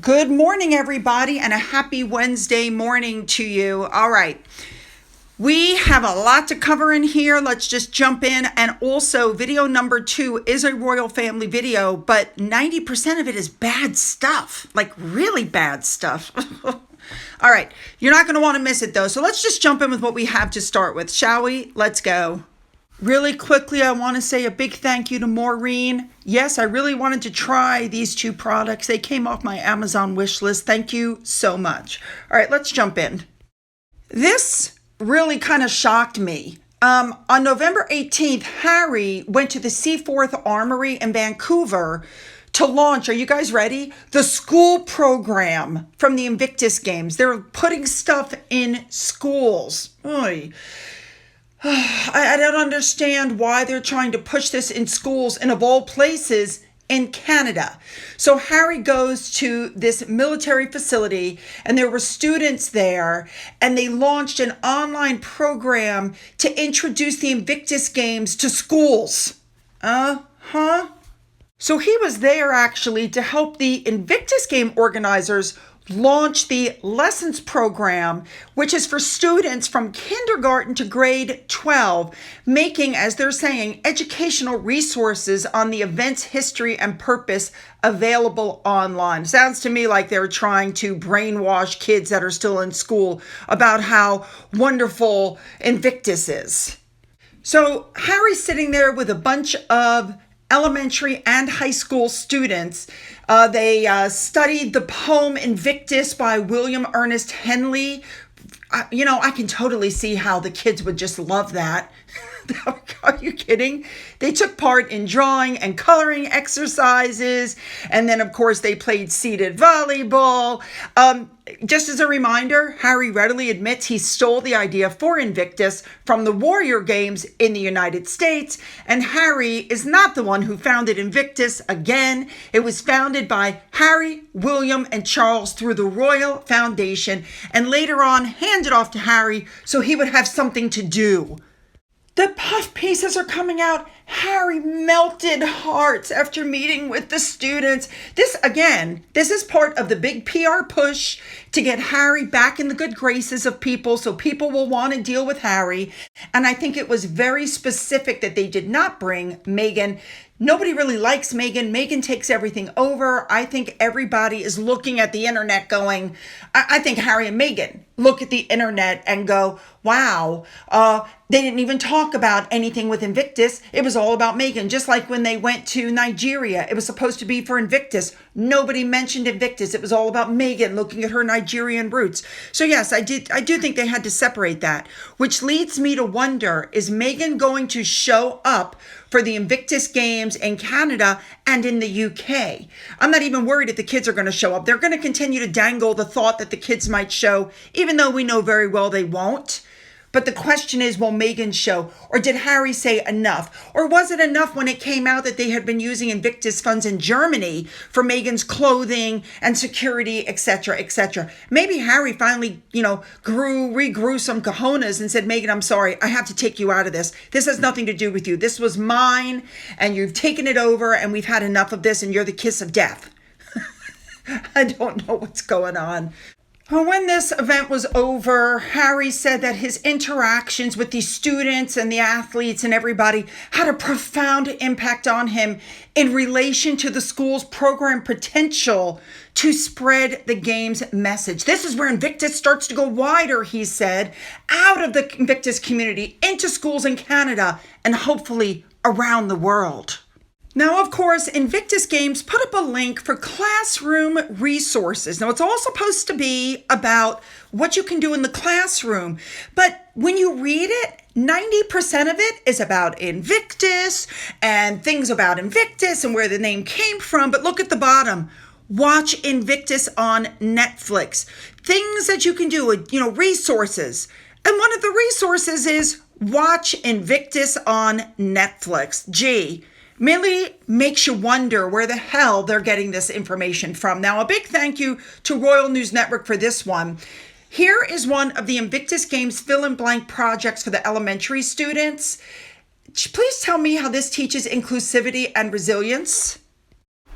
Good morning, everybody, and a happy Wednesday morning to you. All right. We have a lot to cover in here. Let's just jump in. And also, video number 2 is a royal family video, but 90% of it is bad stuff, like really bad stuff. All right. You're not going to want to miss it, though. So let's just jump in with what we have to start with, shall we? Let's go. Really quickly, I want to say a big thank you to Maureen. Yes, I really wanted to try these 2 products. They came off my Amazon wish list. Thank you so much. All right, let's jump in. This really kind of shocked me. On November 18th, Harry went to the Seaforth Armory in Vancouver to launch, are you guys ready? The school program from the Invictus games. They're putting stuff in schools. Oy. I don't understand why they're trying to push this in schools and of all places in Canada. So Harry goes to this military facility and there were students there and they launched an online program to introduce the Invictus games to schools. So he was there actually to help the Invictus game organizers launch the lessons program, which is for students from kindergarten to grade 12, making, as they're saying, educational resources on the event's history and purpose available online. Sounds to me like they're trying to brainwash kids that are still in school about how wonderful Invictus is. So Harry's sitting there with a bunch of elementary and high school students. They studied the poem Invictus by William Ernest Henley. I can totally see how the kids would just love that. Are you kidding? They took part in drawing and coloring exercises. And then, of course, they played seated volleyball. Just as a reminder, Harry readily admits he stole the idea for Invictus from the Warrior Games in the United States. And Harry is not the one who founded Invictus. Again, it was founded by Harry, William, and Charles through the Royal Foundation and later on handed off to Harry so he would have something to do. The puff pieces are coming out. Harry melted hearts after meeting with the students. This is part of the big PR push to get Harry back in the good graces of people so people will want to deal with Harry. And I think it was very specific that they did not bring Meghan. Nobody really likes Meghan. Meghan takes everything over. I think everybody is looking at the internet going, I think Harry and Meghan look at the internet and go, wow, they didn't even talk about anything with Invictus. It was all about Meghan. Just like when they went to Nigeria, it was supposed to be for Invictus. Nobody mentioned Invictus. It was all about Meghan looking at her Nigerian roots. So yes, I do think they had to separate that, which leads me to wonder, is Meghan going to show up for the Invictus games in Canada and in the UK? I'm not even worried if the kids are going to show up. They're going to continue to dangle the thought that the kids might show, even though we know very well they won't. But the question is, will Meghan show? Or did Harry say enough? Or was it enough when it came out that they had been using Invictus funds in Germany for Meghan's clothing and security, etc., etc.? Maybe Harry finally, regrew some cojones and said, Meghan, I'm sorry, I have to take you out of this. This has nothing to do with you. This was mine, and you've taken it over, and we've had enough of this, and you're the kiss of death. I don't know what's going on. When this event was over, Harry said that his interactions with the students and the athletes and everybody had a profound impact on him in relation to the school's program potential to spread the game's message. This is where Invictus starts to go wider, he said, out of the Invictus community into schools in Canada and hopefully around the world. Now, of course, Invictus Games put up a link for classroom resources. Now, it's all supposed to be about what you can do in the classroom. But when you read it, 90% of it is about Invictus and things about Invictus and where the name came from. But look at the bottom. Watch Invictus on Netflix. Things that you can do, resources. And one of the resources is watch Invictus on Netflix. Gee. Really makes you wonder where the hell they're getting this information from. Now, a big thank you to Royal News Network for this one. Here is one of the Invictus Games fill-in-blank projects for the elementary students. Please tell me how this teaches inclusivity and resilience.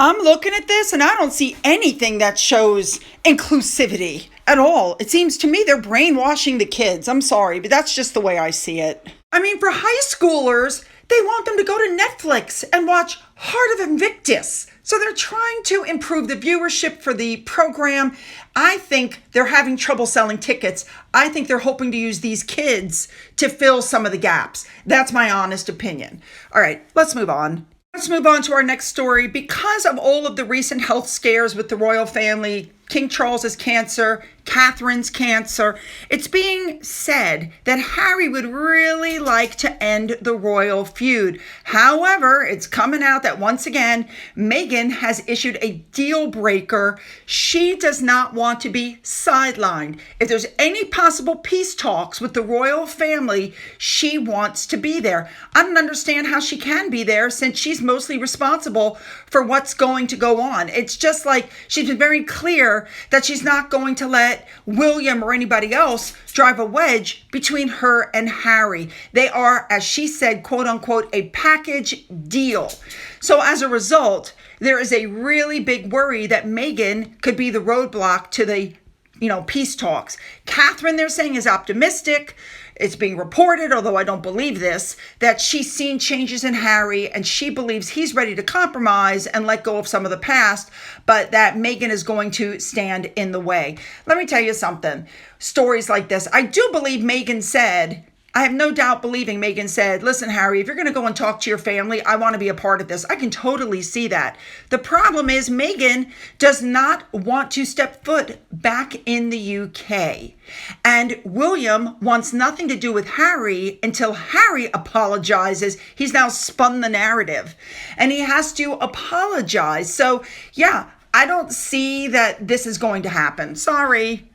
I'm looking at this and I don't see anything that shows inclusivity at all. It seems to me they're brainwashing the kids. I'm sorry, but that's just the way I see it. I mean, for high schoolers, they want them to go to Netflix and watch Heart of Invictus. So they're trying to improve the viewership for the program. I think they're having trouble selling tickets. I think they're hoping to use these kids to fill some of the gaps. That's my honest opinion. All right, let's move on. Let's move on to our next story. Because of all of the recent health scares with the royal family, King Charles's cancer, Catherine's cancer, it's being said that Harry would really like to end the royal feud. However, it's coming out that once again, Meghan has issued a deal breaker. She does not want to be sidelined. If there's any possible peace talks with the royal family, she wants to be there. I don't understand how she can be there since she's mostly responsible for what's going to go on. It's just like she's been very clear that she's not going to let William or anybody else drive a wedge between her and Harry. They are, as she said, quote unquote, a package deal. So as a result, there is a really big worry that Meghan could be the roadblock to the peace talks. Catherine, they're saying, is optimistic. It's being reported, although I don't believe this, that she's seen changes in Harry and she believes he's ready to compromise and let go of some of the past, but that Meghan is going to stand in the way. Let me tell you something. Stories like this. I do believe Meghan said, I have no doubt believing Meghan said, listen, Harry, if you're going to go and talk to your family, I want to be a part of this. I can totally see that. The problem is Meghan does not want to step foot back in the UK. And William wants nothing to do with Harry until Harry apologizes. He's now spun the narrative and he has to apologize. So yeah, I don't see that this is going to happen. Sorry.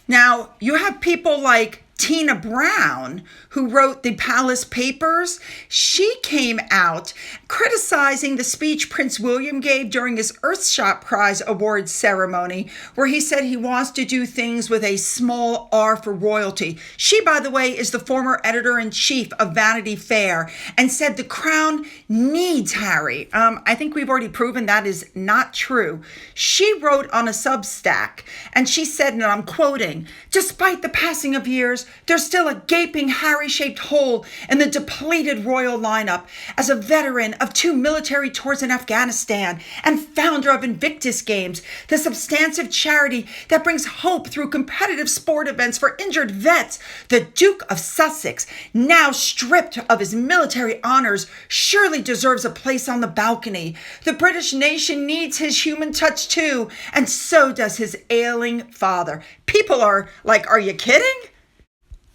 Now, you have people like Tina Brown, who wrote the Palace Papers. She came out criticizing the speech Prince William gave during his Earthshot Prize Awards ceremony, where he said he wants to do things with a small R for royalty. She, by the way, is the former editor-in-chief of Vanity Fair and said the crown needs Harry. I think we've already proven that is not true. She wrote on a Substack, and she said, and I'm quoting, despite the passing of years, there's still a gaping Harry-shaped hole in the depleted royal lineup. As a veteran of 2 military tours in Afghanistan and founder of Invictus Games, the substantive charity that brings hope through competitive sport events for injured vets, the Duke of Sussex, now stripped of his military honors, surely deserves a place on the balcony. The British nation needs his human touch too, and so does his ailing father. People are like, are you kidding?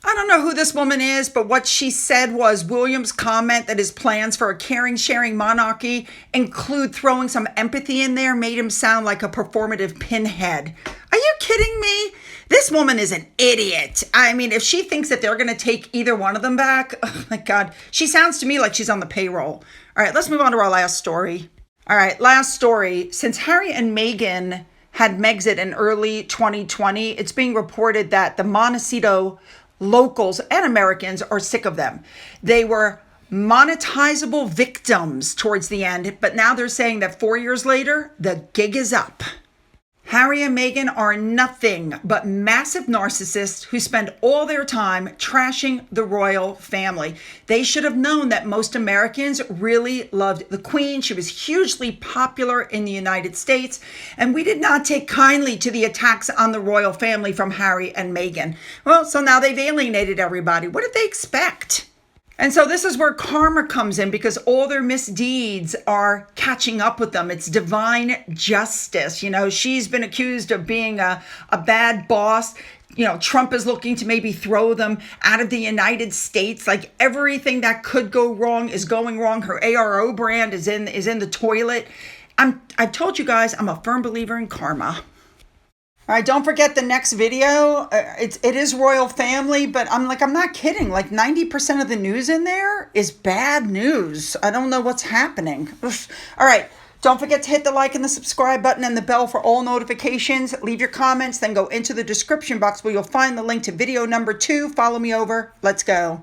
I don't know who this woman is, but what she said was William's comment that his plans for a caring, sharing monarchy include throwing some empathy in there made him sound like a performative pinhead. Are you kidding me? This woman is an idiot. I mean, if she thinks that they're going to take either one of them back, oh my God, she sounds to me like she's on the payroll. All right, let's move on to our last story. All right, last story. Since Harry and Meghan had Megxit in early 2020, it's being reported that the Montecito locals and Americans are sick of them. They were monetizable victims towards the end, but now they're saying that 4 years later, the gig is up. Harry and Meghan are nothing but massive narcissists who spend all their time trashing the royal family. They should have known that most Americans really loved the Queen. She was hugely popular in the United States, and we did not take kindly to the attacks on the royal family from Harry and Meghan. Well, so now they've alienated everybody. What did they expect? And so this is where karma comes in, because all their misdeeds are catching up with them. It's divine justice. She's been accused of being a bad boss. Trump is looking to maybe throw them out of the United States. Like everything that could go wrong is going wrong. Her ARO brand is in the toilet. I've told you guys, I'm a firm believer in karma. All right, don't forget the next video. It is royal family, but I'm not kidding. Like 90% of the news in there is bad news. I don't know what's happening. All right, don't forget to hit the like and the subscribe button and the bell for all notifications. Leave your comments, then go into the description box where you'll find the link to video number 2. Follow me over. Let's go.